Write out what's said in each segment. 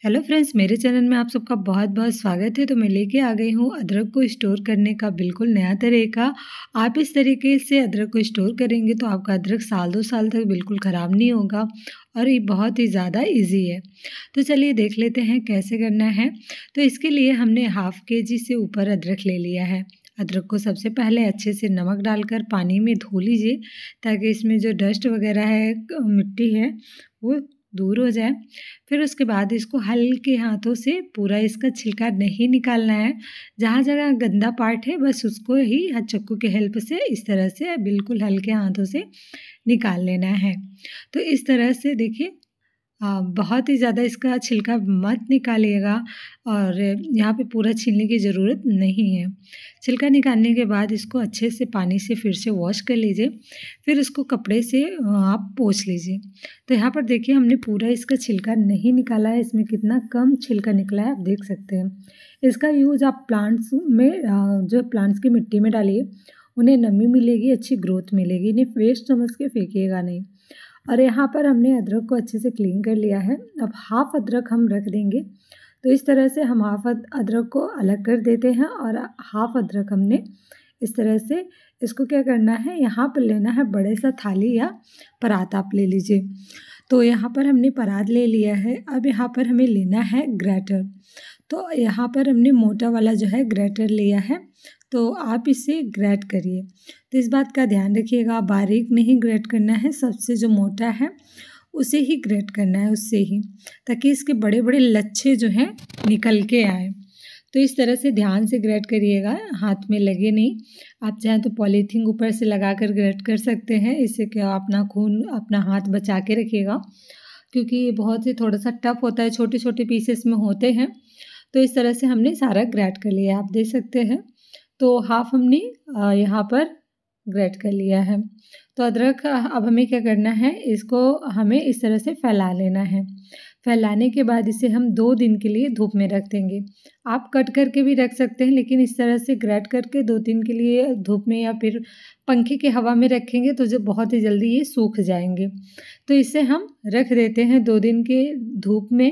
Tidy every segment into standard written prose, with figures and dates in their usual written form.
Hello friends, मेरे channel में आप सबका बहुत बहुत स्वागत है। तो मैं लेके आ गई हूँ अदरक को स्टोर करने का बिल्कुल नया तरीका। आप इस तरीके से अदरक को स्टोर करेंगे तो आपका अदरक साल 2 साल तक बिल्कुल ख़राब नहीं होगा और ये बहुत ही ज़्यादा इजी है। तो चलिए देख लेते हैं कैसे करना है। तो इसके लिए हमने ½ kg से ऊपर अदरक ले लिया है। अदरक को सबसे पहले अच्छे से नमक डालकर पानी में धो लीजिए ताकि इसमें जो डस्ट वगैरह है, मिट्टी है, वो दूर हो जाए। फिर उसके बाद इसको हल्के हाथों से पूरा इसका छिलका नहीं निकालना है। जहाँ जगह गंदा पार्ट है बस उसको ही चाकू के हेल्प से इस तरह से बिल्कुल हल्के हाथों से निकाल लेना है। तो इस तरह से देखिए, बहुत ही ज़्यादा इसका छिलका मत निकालिएगा और यहाँ पे पूरा छीलने की ज़रूरत नहीं है। छिलका निकालने के बाद इसको अच्छे से पानी से फिर से वॉश कर लीजिए। फिर इसको कपड़े से आप पोंछ लीजिए। तो यहाँ पर देखिए हमने पूरा इसका छिलका नहीं निकाला है, इसमें कितना कम छिलका निकला है आप देख सकते हैं। इसका यूज़ आप प्लांट्स में जो प्लांट्स की मिट्टी में डालिए, उन्हें नमी मिलेगी, अच्छी ग्रोथ मिलेगी। इन्हें वेस्ट समझ के फेंकिएगा नहीं। और यहाँ पर हमने अदरक को अच्छे से क्लीन कर लिया है। अब ½ अदरक हम रख देंगे। तो इस तरह से हम ½ अदरक को अलग कर देते हैं और ½ अदरक हमने इस तरह से इसको क्या करना है, यहाँ पर लेना है बड़े सा थाली या परात आप ले लीजिए। तो यहाँ पर हमने परात ले लिया है। अब यहाँ पर हमें लेना है ग्रेटर। तो यहाँ पर हमने मोटा वाला जो है ग्रेटर लिया है, तो आप इसे ग्रेट करिए। तो इस बात का ध्यान रखिएगा, बारीक नहीं ग्रेट करना है, सबसे जो मोटा है उसे ही ग्रेट करना है, उससे ही, ताकि इसके बड़े बड़े लच्छे जो हैं निकल के आए। तो इस तरह से ध्यान से ग्रेट करिएगा, हाथ में लगे नहीं। आप चाहें तो पॉलीथीन ऊपर से लगा कर ग्रेट कर सकते हैं। इससे क्या अपना खून, अपना हाथ बचा के रखिएगा, क्योंकि ये बहुत ही थोड़ा सा टफ होता है, छोटे छोटे पीसेस में होते हैं। तो इस तरह से हमने सारा ग्रेट कर लिया, आप देख सकते हैं। तो ½ हमने यहाँ पर ग्रेट कर लिया है। तो अदरक अब हमें क्या करना है, इसको हमें इस तरह से फैला लेना है। फैलाने के बाद इसे हम 2 दिन के लिए धूप में रख देंगे। आप कट करके भी रख सकते हैं, लेकिन इस तरह से ग्रेट करके 2 दिन के लिए धूप में या फिर पंखे की हवा में रखेंगे तो जो बहुत ही जल्दी ये सूख जाएंगे। तो इसे हम रख देते हैं 2 दिन के धूप में।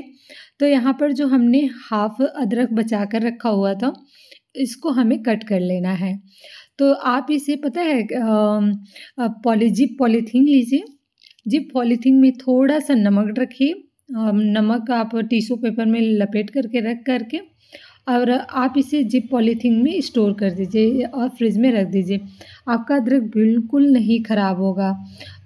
तो यहाँ पर जो हमने ½ अदरक बचा कर रखा हुआ था, इसको हमें कट कर लेना है। तो आप इसे पता है जिप पॉलीथीन लीजिए। जिप पॉलीथीन में थोड़ा सा नमक रखिए। नमक आप टिश्यू पेपर में लपेट करके रख करके और आप इसे जिप पॉलीथीन में स्टोर कर दीजिए और फ्रिज में रख दीजिए। आपका अदरक बिल्कुल नहीं ख़राब होगा।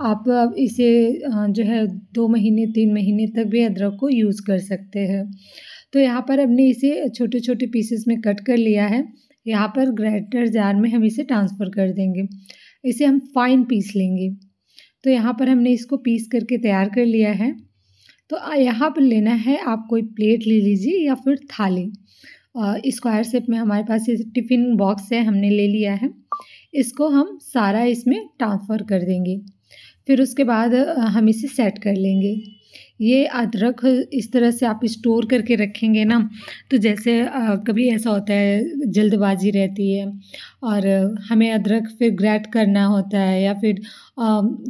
आप इसे जो है 2 महीने 3 महीने तक भी अदरक को यूज़ कर सकते हैं। तो यहाँ पर हमने इसे छोटे छोटे पीसेस में कट कर लिया है। यहाँ पर ग्राइंडर जार में हम इसे ट्रांसफ़र कर देंगे। इसे हम फाइन पीस लेंगे। तो यहाँ पर हमने इसको पीस करके तैयार कर लिया है। तो यहाँ पर लेना है, आप कोई प्लेट ले लीजिए या फिर थाली। स्क्वायर शेप में हमारे पास ये टिफ़िन बॉक्स है, हमने ले लिया है। इसको हम सारा इसमें ट्रांसफ़र कर देंगे। फिर उसके बाद हम इसे सेट कर लेंगे। ये अदरक इस तरह से आप स्टोर करके रखेंगे ना, तो जैसे कभी ऐसा होता है जल्दबाजी रहती है और हमें अदरक फिर ग्रेट करना होता है या फिर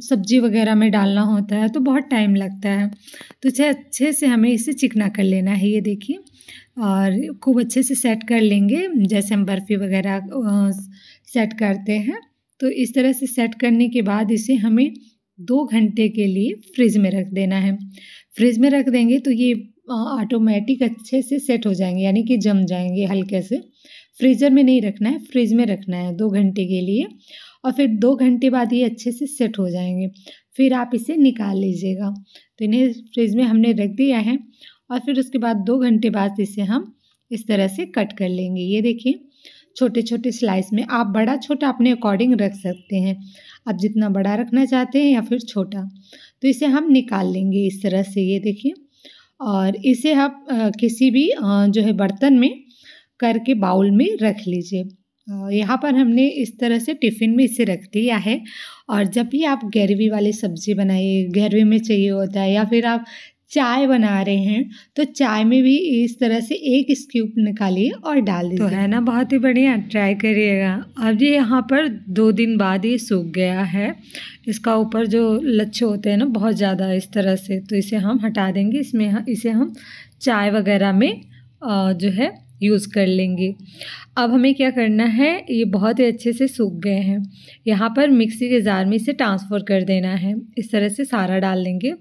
सब्जी वगैरह में डालना होता है, तो बहुत टाइम लगता है। तो अच्छे से हमें इसे चिकना कर लेना है, ये देखिए, और खूब अच्छे से सेट कर लेंगे जैसे हम बर्फ़ी वगैरह सेट करते हैं। तो इस तरह से सेट करने के बाद इसे हमें 2 घंटे के लिए फ्रिज में रख देना है। फ्रिज में रख देंगे तो ये ऑटोमेटिक अच्छे से सेट हो जाएंगे, यानी कि जम जाएंगे हल्के से। फ्रीज़र में नहीं रखना है, फ्रिज में रखना है 2 घंटे के लिए, और फिर 2 घंटे बाद ये अच्छे से सेट हो जाएंगे। फिर आप इसे निकाल लीजिएगा। तो इन्हें फ्रिज में हमने रख दिया है और फिर उसके बाद 2 घंटे बाद इसे हम इस तरह से कट कर लेंगे। ये देखिए, छोटे छोटे स्लाइस में आप बड़ा छोटा अपने अकॉर्डिंग रख सकते हैं। आप जितना बड़ा रखना चाहते हैं या फिर छोटा। तो इसे हम निकाल लेंगे इस तरह से, ये देखिए। और इसे आप किसी भी जो है बर्तन में करके बाउल में रख लीजिए। यहाँ पर हमने इस तरह से टिफ़िन में इसे रख दिया है। और जब भी आप ग्रेवी वाली सब्ज़ी बनाइए, ग्रेवी में चाहिए होता है, या फिर आप चाय बना रहे हैं तो चाय में भी इस तरह से एक स्कूप निकालिए और डाल दीजिए। तो है ना बहुत ही बढ़िया, ट्राई करिएगा। अब ये यहाँ पर 2 दिन बाद ये सूख गया है। इसका ऊपर जो लच्छे होते हैं ना बहुत ज़्यादा इस तरह से, तो इसे हम हटा देंगे। इसे हम चाय वगैरह में जो है यूज़ कर लेंगे। अब हमें क्या करना है, ये बहुत ही अच्छे से सूख गए हैं, यहाँ पर मिक्सी के जार में इसे ट्रांसफ़र कर देना है। इस तरह से सारा डाल लेंगे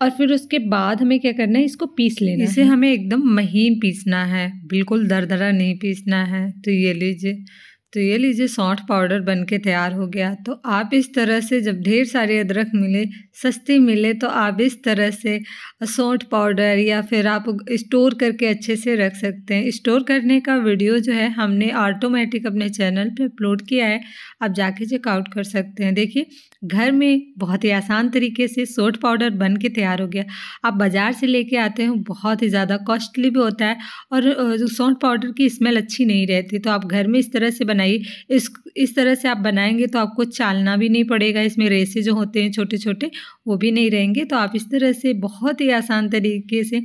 और फिर उसके बाद हमें क्या करना है, इसको पीस लेना है। इसे हमें एकदम महीन पीसना है, बिल्कुल दरदरा नहीं पीसना है। तो ये लीजिए सौंठ पाउडर बन के तैयार हो गया। तो आप इस तरह से जब ढेर सारे अदरक मिले, सस्ती मिले, तो आप इस तरह से सौंठ पाउडर या फिर आप स्टोर करके अच्छे से रख सकते हैं। स्टोर करने का वीडियो जो है हमने ऑटोमेटिक अपने चैनल पे अपलोड किया है, आप जाके चेकआउट कर सकते हैं। देखिए घर में बहुत ही आसान तरीके से सौंठ पाउडर बन के तैयार हो गया। आप बाज़ार से लेके आते हैं, बहुत ही ज़्यादा कॉस्टली भी होता है और सौंठ पाउडर की स्मेल अच्छी नहीं रहती। तो आप घर में इस तरह से बनाइए। इस तरह से आप बनाएंगे तो आपको चालना भी नहीं पड़ेगा। इसमें रेसे जो होते हैं छोटे छोटे वो भी नहीं रहेंगे। तो आप इस तरह से बहुत ही आसान तरीके से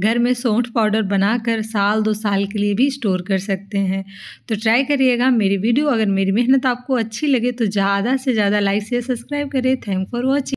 घर में सौंठ पाउडर बनाकर साल 2 साल के लिए भी स्टोर कर सकते हैं। तो ट्राई करिएगा। मेरी वीडियो अगर मेरी मेहनत आपको अच्छी लगे तो ज़्यादा से ज़्यादा लाइक शेयर सब्सक्राइब करें। Thank for watching.